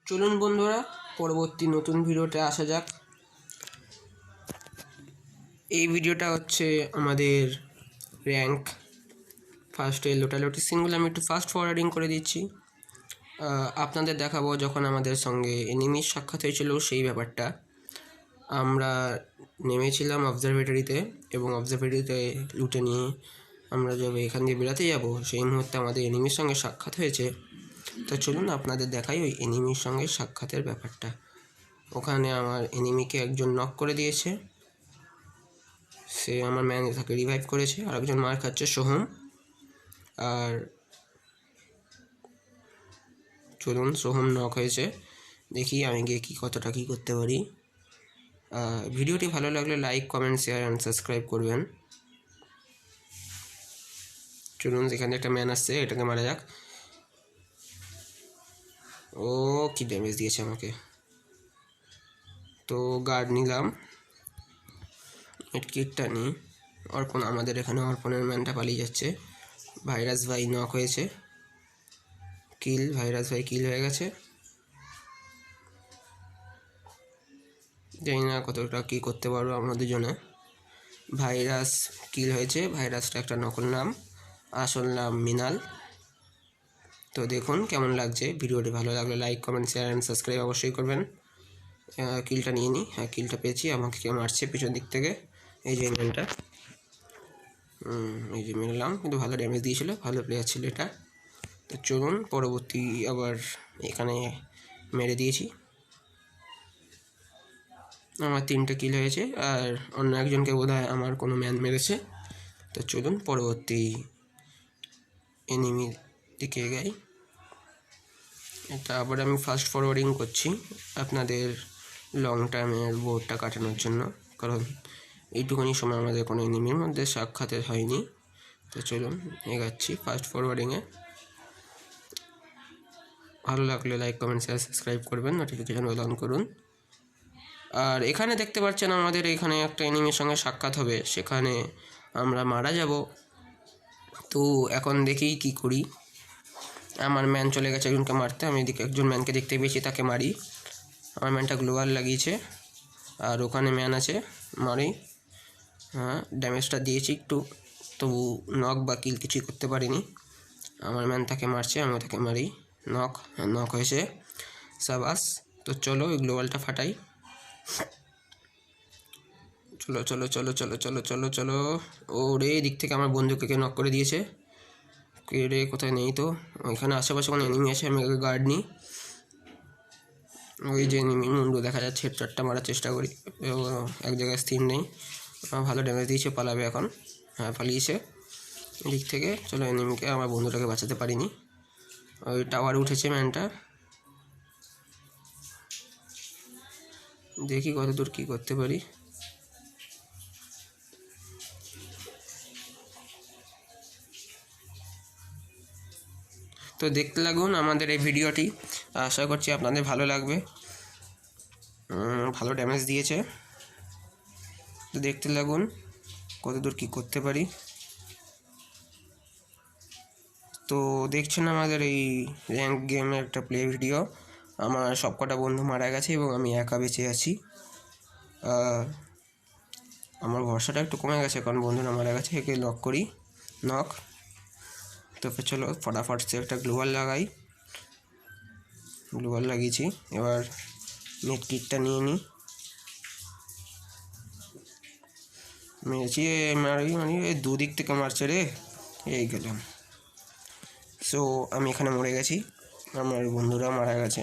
চলুন বন্ধুরা পরবর্তী নতুন ভিডিওতে আসা যাক। এই ভিডিওটা হচ্ছে আমাদের র্যাঙ্ক ফার্স্টের লোটালোটি সিনগুলো আমি একটু ফাস্ট ফরওয়ার্ডিং করে দিচ্ছি। আপনাদের দেখাবো যখন আমাদের সঙ্গে এনিমির সাক্ষাৎ হয়েছিল সেই ব্যাপারটা। আমরা নেমেছিলাম অবজারভেটরিতে এবং অবজারভেটরিতে লুটে নিয়ে আমরা যবে এখান দিয়ে বেড়াতে যাব সেই মুহূর্তে আমাদের এনিমির সঙ্গে সাক্ষাৎ হয়েছে। তো চলুন আপনাদের দেখাই ওই এনিমির সঙ্গে সাক্ষাতের ব্যাপারটা। ওখানে আমার এনিমিকে একজন নক করে দিয়েছে, সে আমার ম্যান তাকে রিভাইভ করেছে, আর একজন মার খাচ্ছে সোহম। আর চলুন সোহম নক হয়েছে, দেখি আমি গিয়ে কতটা কী করতে পারি। ভিডিওটি ভালো লাগলে like, comment, share and subscribe করবেন। চলুন যেখানে একটা ম্যান আসছে এটাকে মারা যাক। ও কি ড্যামেজ দিয়েছে আমাকে। তো গার্ড নিলাম, কিটটা নিই। অর্পণ, আমাদের এখানে অর্পণের ম্যানটা পালিয়ে যাচ্ছে। ভাইরাস ভাই নক হয়েছে, কিল, ভাইরাস ভাই কিল হয়ে গেছে। জানি না কতটা কী করতে পারবো আমরা দুজনে। ভাইরাস কিল হয়েছে, ভাইরাসটা একটা নকল নাম, আসল নাম মিনাল। তো দেখুন কেমন লাগছে। ভিডিওটি ভালো লাগলে like, comment, share and subscribe অবশ্যই করবেন। কিলটা নিয়ে নিই। হ্যাঁ, কিলটা পেয়েছি। আমাকে কেউ মারছে পিছন দিক থেকে, এই যে ম্যানটা। এই যে মিলাম, কিন্তু ভালো ড্যামেজ দিয়েছিল, ভালো প্লেয়ার ছিল এটা। তো চলুন পরবর্তী আবার এখানে মেরে দিয়েছি। আমার 3টে কিল হয়েছে, আর অন্য একজনকে বোধহয় আমার কোনো ম্যান মেরেছে। তো চলুন পরবর্তী এনিমির দিকে এগাই। এটা আবার আমি ফাস্ট ফরওয়ার্ডিং করছি আপনাদের লং টাইমের বোর্ডটা কাটানোর জন্য, কারণ এইটুকুনি সময় আমাদের কোনো এনিমির মধ্যে সাক্ষাৎ হয়নি। তো চলুন এগাচ্ছি ফাস্ট ফরওয়ার্ডিংয়ে। ভালো লাগলে লাইক, কমেন্ট, শেয়ার, সাবস্ক্রাইব করবেন, নোটিফিকেশান বেল অন করুন। আর এখানে দেখতে পাচ্ছেন আমাদের এখানে একটা এনিমির সঙ্গে সাক্ষাৎ হবে, সেখানে আমরা মারা যাব। তো এখন দেখি কি করি। আমার ম্যান চলে গেছে একজনকে মারতে, আমি এদিকে একজন ম্যানকে দেখতে পেয়েছি, তাকে মারি। আমার ম্যানটা গ্লোবাল লাগিয়েছে, আর ওখানে ম্যান আছে, মারি। হ্যাঁ, ড্যামেজটা দিয়েছি একটু, তবু নক বা কিল কিছুই করতে পারিনি। আমার ম্যান তাকে মারছে, আমি তাকে মারি। নক হয়েছে, সাবাস। তো চলো ওই গ্লোবালটা ফাটাই। চলো চলো চলো চলো চলো চলো চলো। ও রে, দিক থেকে আমার বন্ধুকে নক করে দিয়েছে। কে রে, কোথায় নেই তো। ওইখানে আশেপাশে কোনো এনিমি আছে, আমি ওকে গার্ড নিই। ওই যে এনিমি মুন্ডু দেখা যাচ্ছে, হেডশটটা মারার চেষ্টা করি, এক জায়গায় স্থির নেই। ভালো ড্যামেজ দিয়েছে, পালাবে এখন। হ্যাঁ, পালিয়েছে দিক থেকে। চলো এনিমিকে, আমার বন্ধুটাকে বাঁচাতে পারিনি। ওই টাওয়ারে উঠেছে ম্যানটা, দেখি কত দূর কী করতে পারি। তো দেখতে লাগুন আমাদের এই ভিডিওটি, আশা করছি আপনাদের ভালো লাগবে। ভালো ড্যামেজ দিয়েছে, তো দেখতে লাগুন কত দূর কী করতে পারি। তো দেখছেন আমাদের এই র্যাঙ্ক গেমের একটা প্লে ভিডিও। আমার সবকটা বন্ধু মারা গেছে এবং আমি একা বেঁচে আছি। আমার ভরসাটা একটু কমে গেছে, কারণ বন্ধুরা মারা গেছে। একে লক করি, নক। তো চলো ফটাফট সে একটা গ্লোবাল লাগাই। গ্লোবাল লাগিয়েছি, এবার মেড কিটটা নিয়ে নিই। মেরেছি, মারি দুদিক থেকে মারছে রে, এই গেলাম। সো আমি এখানে মরে গেছি, আমার বন্ধুরা মারা গেছে।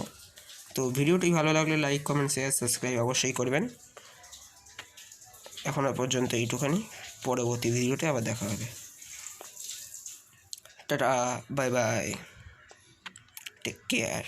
তো ভিডিওটি ভালো লাগলে লাইক, কমেন্ট, শেয়ার, সাবস্ক্রাইব অবশ্যই করবেন। এখনো পর্যন্ত এইটুখানি, পরবর্তী ভিডিওতে আবার দেখা হবে। Tata, bye bye, take care.